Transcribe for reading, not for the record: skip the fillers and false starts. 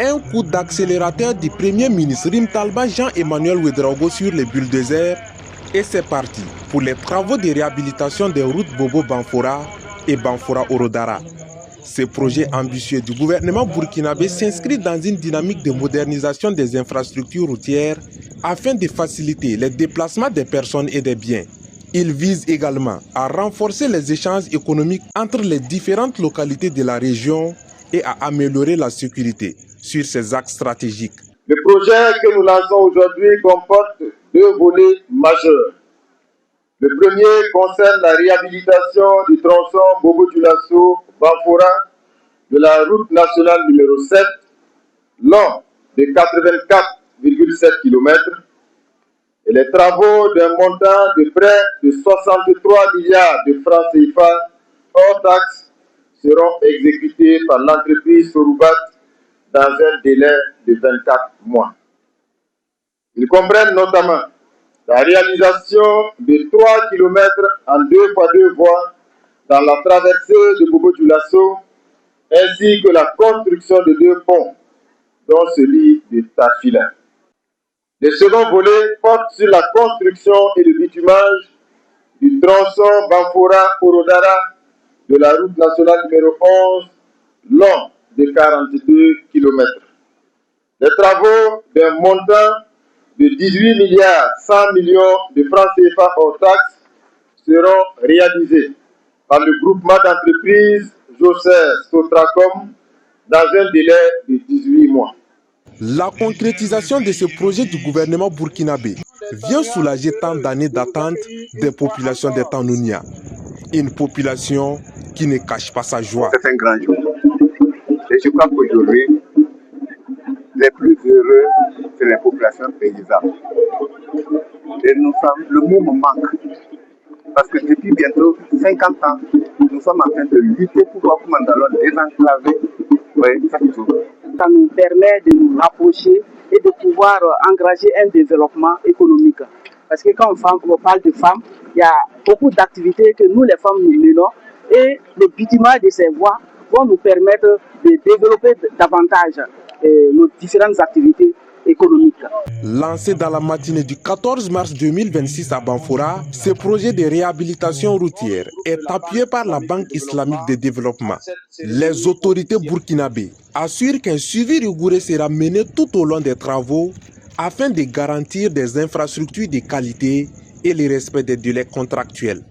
Un coup d'accélérateur du Premier ministre Rim Talba Jean-Emmanuel Ouédraogo sur les bulldozers et c'est parti pour les travaux de réhabilitation des routes Bobo-Banfora et Banfora-Orodara. Ce projet ambitieux du gouvernement burkinabé s'inscrit dans une dynamique de modernisation des infrastructures routières afin de faciliter les déplacements des personnes et des biens. Il vise également à renforcer les échanges économiques entre les différentes localités de la région et à améliorer la sécurité sur ces axes stratégiques. Le projet que nous lançons aujourd'hui comporte deux volets majeurs. Le premier concerne la réhabilitation du tronçon Bobo-Dioulasso-Banfora de la route nationale numéro 7, long de 84,7 km, et les travaux d'un montant de près de 63 milliards de francs CFA hors taxes seront exécutés par l'entreprise Soroubat dans un délai de 24 mois. Ils comprennent notamment la réalisation de 3 km en 2x2 voies dans la traversée de Bobo-Dioulasso, ainsi que la construction de 2 ponts, dont celui de Tafila. Le second volet porte sur la construction et le bitumage du tronçon Banfora-Orodara de la route nationale numéro 11, long de 42 km. Les travaux d'un montant de 18 milliards 100 millions de francs CFA hors taxes seront réalisés par le groupement d'entreprises Josser Sotracom dans un délai de 18 mois. La concrétisation de ce projet du gouvernement burkinabé vient soulager tant d'années d'attente des populations des Tanounia. Une population qui ne cache pas sa joie. C'est un grand jour. Et je crois qu'aujourd'hui, les plus heureux, c'est les populations paysannes. Et nous sommes, le mot me manque. Parce que depuis bientôt 50 ans, nous sommes en train de lutter pour voir comment nous allons désenclaver chaque jour. Ça nous permet de nous rapprocher et de pouvoir engager un développement économique. Parce que quand on parle de femmes, il y a beaucoup d'activités que nous, les femmes, nous menons. Et le bitumage de ces voies vont nous permettre de développer davantage nos différentes activités économiques. Lancé dans la matinée du 14 mars 2026 à Banfora, ce projet de réhabilitation routière est appuyé par la Banque islamique de développement. Les autorités burkinabées assurent qu'un suivi rigoureux sera mené tout au long des travaux afin de garantir des infrastructures de qualité et le respect des délais contractuels.